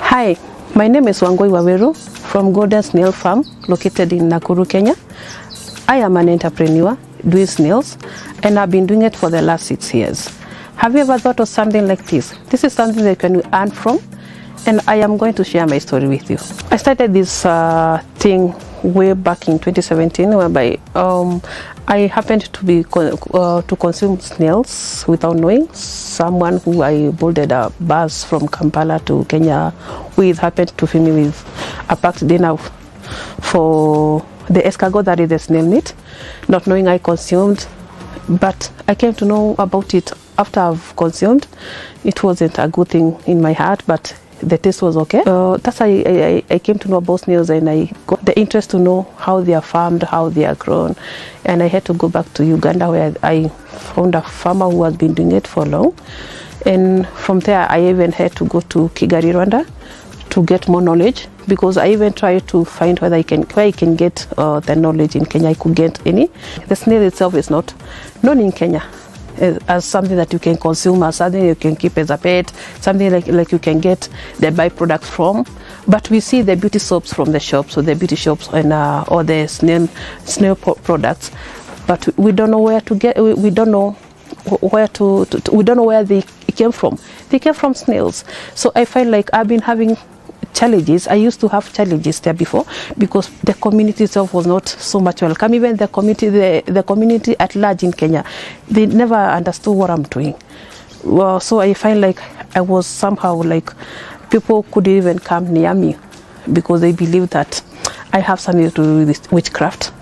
Hi, my name is Wangoi Waweru from Golden Snail Farm located in Nakuru, Kenya. I am an entrepreneur doing snails and I've been doing it for the last 6 years. Have you ever thought of something like this? This is something that you can earn from, and I am going to share my story with you. I started this thing way back in 2017 whereby I happened to be to consume snails without knowing. Someone who I boarded a bus from Kampala to Kenya with happened to feed me with a packed dinner for the escargot, that is the snail meat, not knowing I consumed. But I came to know about it after I've consumed. It wasn't a good thing in my heart, but the taste was okay. That's how I came to know about snails, and I got the interest to know how they are farmed, how they are grown. And I had to go back to Uganda, where I found a farmer who has been doing it for long. And from there, I even had to go to Kigali, Rwanda, to get more knowledge, because I even tried to find where I can get the knowledge in Kenya. I could get any. The snail itself is not known in Kenya as something that you can consume, as something you can keep as a pet, something like you can get the byproducts from. But we see the beauty soaps from the shops, or the beauty shops, and or the snail products, but we don't know where to get. We don't know where we don't know where they came from. They came from snails. So I felt like I've been having challenges. I used to have challenges there before, because the community itself was not so much welcome. Even the community at large in Kenya, they never understood what I'm doing. Well, so I find like I was somehow like, people couldn't even come near me because they believed that I have something to do with witchcraft.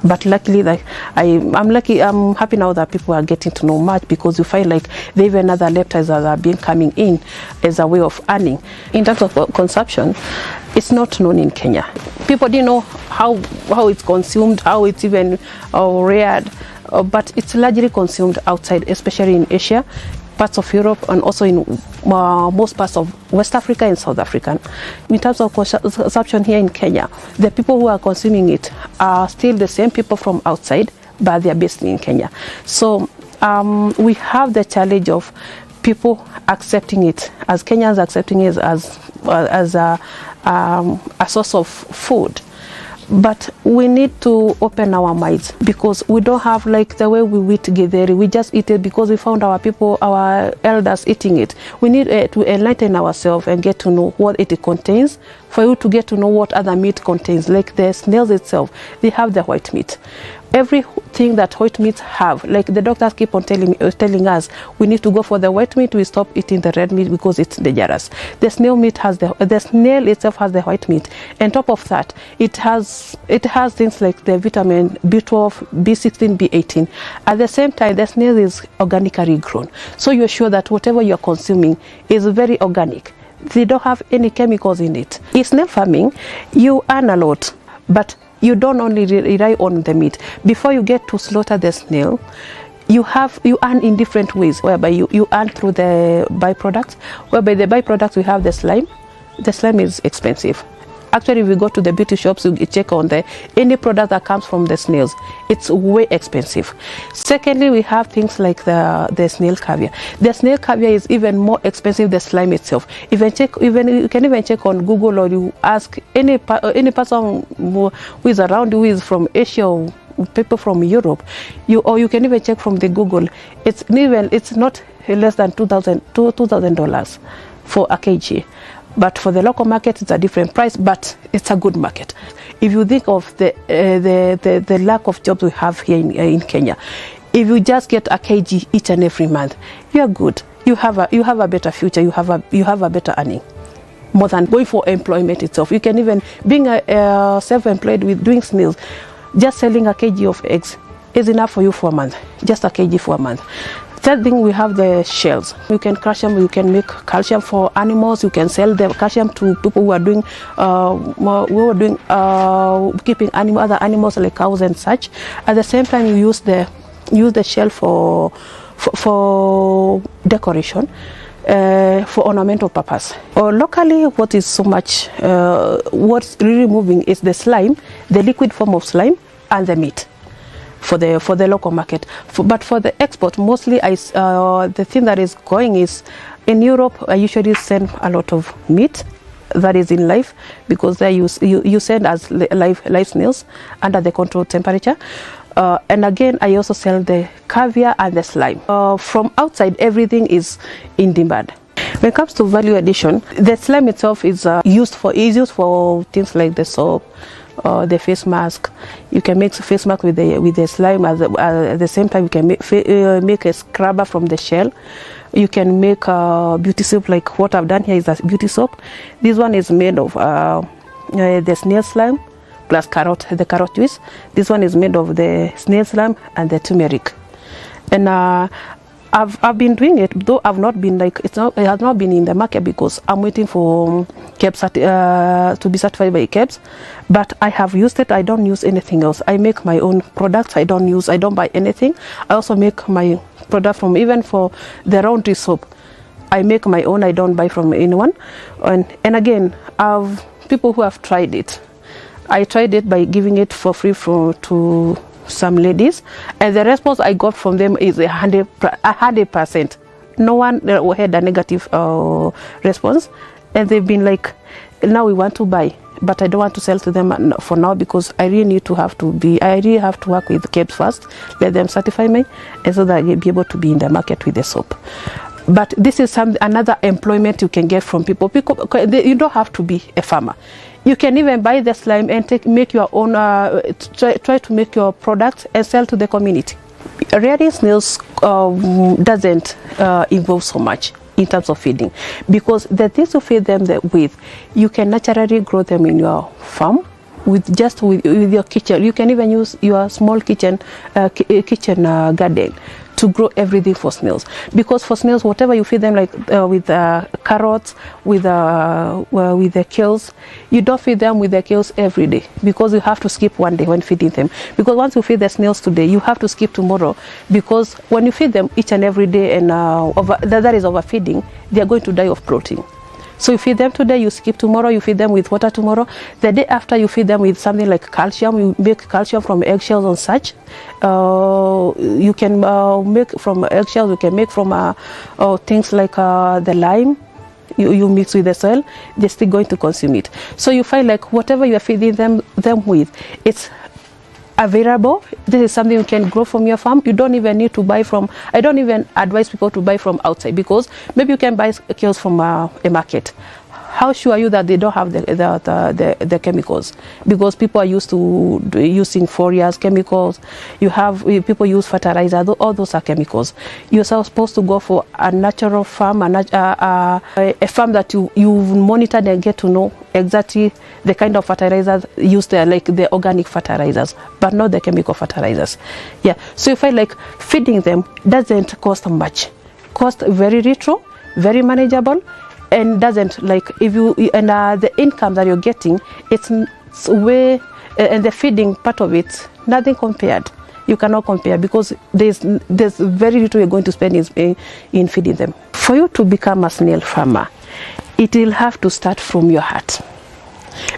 But luckily, like I'm happy now that people are getting to know much, because you find like there even other reptiles that are being coming in as a way of earning. In terms of consumption, it's not known in Kenya. People didn't know how it's consumed, how it's even reared, but it's largely consumed outside, especially in Asia, parts of Europe, and also in most parts of West Africa and South Africa. In terms of consumption here in Kenya, the people who are consuming it are still the same people from outside, but they are based in Kenya. So we have the challenge of people accepting it, as Kenyans accepting it as a source of food. But we need to open our minds, because we don't have like the way we eat githeri. We just eat it because we found our elders eating it. We need to enlighten ourselves and get to know what it contains, for you to get to know what other meat contains. Like the snails itself, they have the white meat. Everything that white meats have, like the doctors keep on telling us, we need to go for the white meat. We stop eating the red meat because it's dangerous. The snail meat has the snail itself has the white meat. On top of that, it has things like the vitamin B12, B16, B18. At the same time, the snail is organically grown, so you're sure that whatever you're consuming is very organic. They don't have any chemicals in it. In snail farming, you earn a lot, but you don't only rely on the meat. Before you get to slaughter the snail, you earn in different ways, whereby you earn through the byproducts. Whereby the byproducts, we have the slime. The slime is expensive. Actually, if we go to the beauty shops, you check on any product that comes from the snails, it's way expensive. Secondly, we have things like the snail caviar. The snail caviar is even more expensive than slime itself. You can even check on Google, or you ask any person who is around, who is from Asia, or people from Europe, or you can even check from the Google. It's not less than $2,000 for a kg. But for the local market, it's a different price, but it's a good market. If you think of the lack of jobs we have here in Kenya, if you just get a kg each and every month, you're good. You have a better future. You have a better earning, more than going for employment itself. You can even being a self-employed with doing snails. Just selling a kg of eggs is enough for you for a month. Just a kg for a month. Third thing, we have the shells. You can crush them. You can make calcium for animals. You can sell the calcium to people who are doing keeping other animals like cows and such. At the same time, you use the shell for decoration, for ornamental purpose. Or locally, what is so much what's really moving is the slime, the liquid form of slime, and the meat. For the local market, but for the export, mostly the thing that is going is in Europe. I usually send a lot of meat that is in life, because there you send as live snails under the controlled temperature. And again, I also sell the caviar and the slime. From outside, everything is in demand. When it comes to value addition, the slime itself is used for things like the soap, the face mask. You can make face mask with the slime. At the same time, you can make a scrubber from the shell. You can make beauty soap, like what I've done here is a beauty soap. This one is made of the snail slime plus the carrot juice. This one is made of the snail slime and the turmeric. And I've been doing it, though I've not been it has not been in the market because I'm waiting for KEBS to be certified by KEBS. But I have used it. I don't use anything else. I make my own products. I don't buy anything. I also make my product from, even for the laundry soap, I make my own. I don't buy from anyone. And again, people who have tried it. I tried it by giving it for free to some ladies, and the response I got from them is 100%. No one had a negative response, and they've been like, now we want to buy, but I don't want to sell to them for now because I really have to work with KEBS first, let them certify me, and so that I'll be able to be in the market with the soap. But this is another employment you can get from people. You don't have to be a farmer. You can even buy the slime and make your own, try to make your product and sell to the community. Rearing snails doesn't involve so much in terms of feeding, because the things you feed them with, you can naturally grow them in your farm with your kitchen. You can even use your small kitchen garden to grow everything for snails, because for snails, whatever you feed them, like with carrots, with the kales, you don't feed them with the kales every day, because you have to skip one day when feeding them. Because once you feed the snails today, you have to skip tomorrow, because when you feed them each and every day, and that is overfeeding, they are going to die of protein. So you feed them today, you skip tomorrow, you feed them with water tomorrow. The day after, you feed them with something like calcium. You make calcium from eggshells and such. You can make from eggshells, you can make from things like the lime. You mix with the soil, they're still going to consume it. So you find like whatever you are feeding them with, it's available. This is something you can grow from your farm. You don't even need to buy from. I don't even advise people to buy from outside, because maybe you can buy kales from a market. How sure are you that they don't have the chemicals? Because people are used to using foliars, chemicals. People use fertilizer. All those are chemicals. You're supposed to go for a natural farm, a farm that you monitor and get to know exactly the kind of fertilizers used there, like the organic fertilizers, but not the chemical fertilizers. Yeah. So you find like feeding them doesn't cost much. Cost very little, very manageable. And doesn't the income that you're getting, it's way, and the feeding part of it, nothing compared. You cannot compare, because there's very little you're going to spend in feeding them. For you to become a snail farmer, it will have to start from your heart,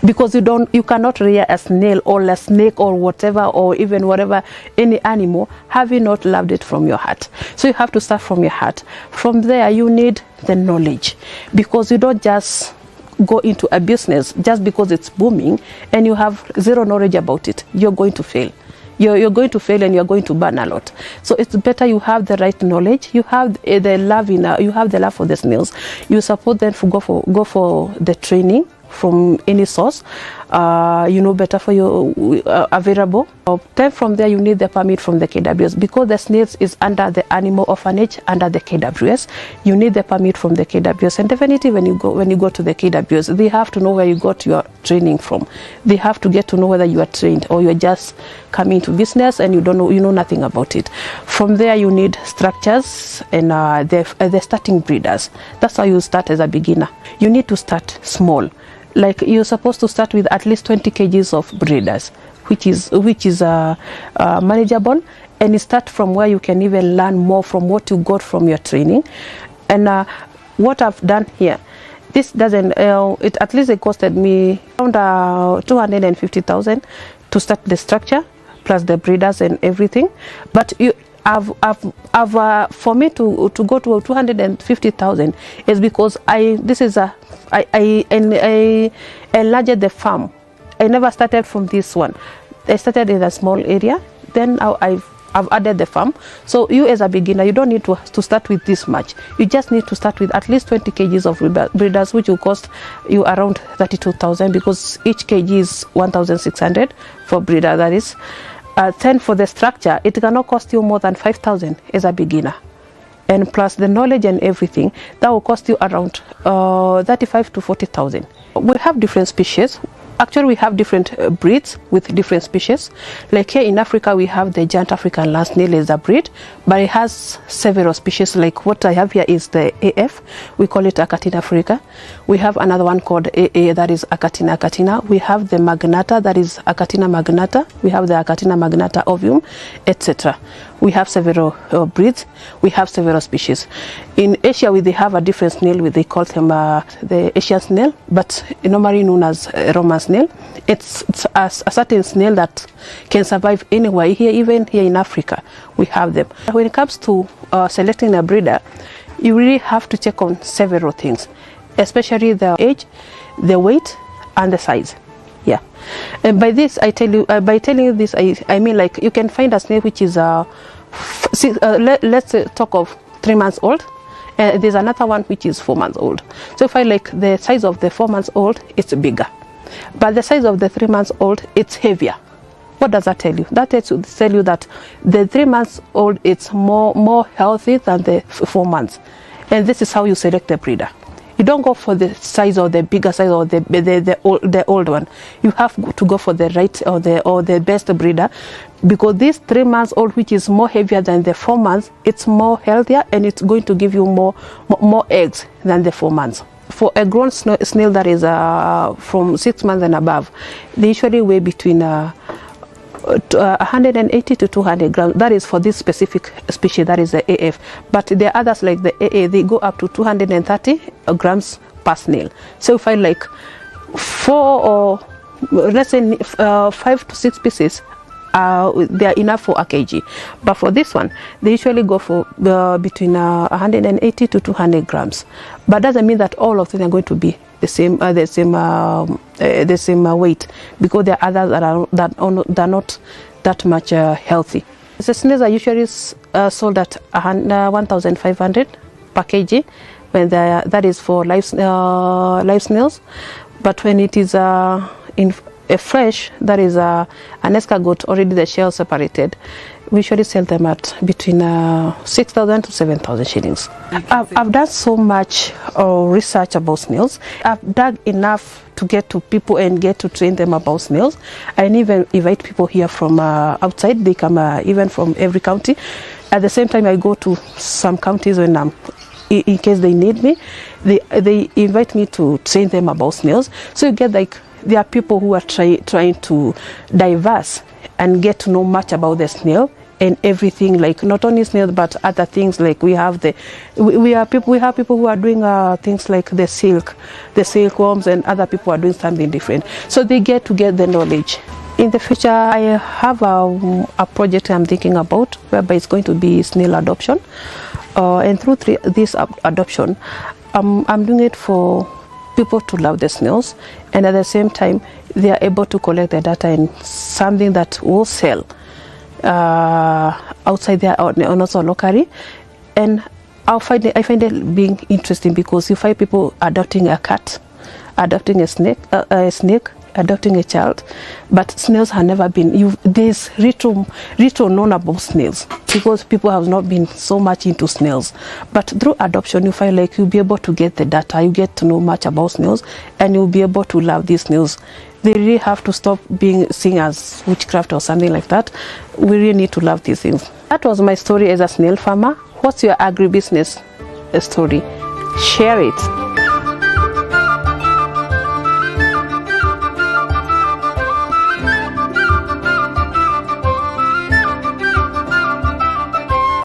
because you cannot rear a snail or a snake or whatever, or even whatever, any animal, having not loved it from your heart. So you have to start from your heart. From there, you need the knowledge, because you don't just go into a business just because it's booming and you have zero knowledge about it. You're going to fail. You're going to fail, and you're going to burn a lot. So it's better you have the right knowledge. You have the love you have the love for the snails. You support them to go for the training from any source, better for you available. Then from there, you need the permit from the KWS, because the snails is under the animal orphanage under the KWS. You need the permit from the KWS, and definitely when you go to the KWS, they have to know where you got your training from. They have to get to know whether you are trained or you're just coming to business and you know nothing about it. From there, you need structures and the starting breeders. That's how you start as a beginner. You need to start small. Like you're supposed to start with at least 20 kgs of breeders, which is manageable, and you start from where you can even learn more from what you got from your training. And what I've done here, this doesn't. It costed me around 250,000 to start the structure plus the breeders and everything. But for me to go to 250,000 is because I enlarged the farm. I never started from this one. I started in a small area, then I've added the farm. So you as a beginner, you don't need to start with this much. You just need to start with at least 20 kgs of breeders, which will cost you around 32,000, because each kg is 1,600 for breeder, that is. Then for the structure, it cannot cost you more than 5,000 as a beginner. And plus the knowledge and everything, that will cost you around 35 to 40,000. We have different species. Actually, we have different breeds with different species. Like here in Africa, we have the giant African land snail as a breed, but it has several species. Like what I have here is the AF. We call it Achatina africa. We have another one called AA, that is Achatina achatina. We have the magnata, that is Achatina magnata. We have the Achatina magnata ovum, etc. We have several breeds. We have several species. In Asia, they have a different snail. They call them the Asian snail, but normally known as Roman snail. It's a certain snail that can survive anywhere. Even here in Africa, we have them. When it comes to selecting a breeder, you really have to check on several things, especially the age, the weight, and the size. Yeah, and by this I tell you, by telling you this, I mean, like, you can find a snail which is let's talk of 3 months old. There's another one which is 4 months old. So if I like the size of the 4 months old, it's bigger, but the size of the 3 months old, it's heavier. What does that tell you? That tell you that the 3 months old, it's more healthy than the 4 months, and this is how you select the breeder. You don't go for the size or the bigger size or the old one. You have to go for the right or the best breeder, because this 3 months old, which is more heavier than the 4 months, it's more healthier, and it's going to give you more eggs than the 4 months. For a grown snail that is from 6 months and above, they usually weigh between 180 to 200 grams. That is for this specific species, that is the AF. But there are others like the AA, they go up to 230 grams per snail. So if I like 4 or let's say 5 to 6 pieces, they are enough for a kg. But for this one, they usually go for between 180 to 200 grams. But doesn't mean that all of them are going to be the same weight, because there are others that are not that much healthy. The snails are usually sold at 1,500 per kg when that is for live snails. But when it is in a fresh, that is an escargot, already the shell separated, we usually sell them at between 6,000 to 7,000 shillings. I've done so much research about snails. I've dug enough to get to people and get to train them about snails. I even invite people here from outside. They come even from every county. At the same time, I go to some counties when in case they need me. They invite me to train them about snails. So you get like, there are people who are trying to diverse and get to know much about the snail and everything, like not only snails but other things. Like we have people who are doing things like the silkworms, and other people are doing something different. So they get to get the knowledge. In the future, I have a project I'm thinking about whereby it's going to be snail adoption, and through this adoption, I'm doing it for people to love the snails, and at the same time they are able to collect the data and something that will sell outside there and also locally. And I find it being interesting, because you find people adopting a cat, adopting a snake, adopting a child, but snails have never been. There's little known about snails, because people have not been so much into snails. But through adoption, you find like you'll be able to get the data, you get to know much about snails, and you'll be able to love these snails. They really have to stop being seen as witchcraft or something like that. We really need to love these things. That was my story as a snail farmer. What's your agribusiness story? Share it.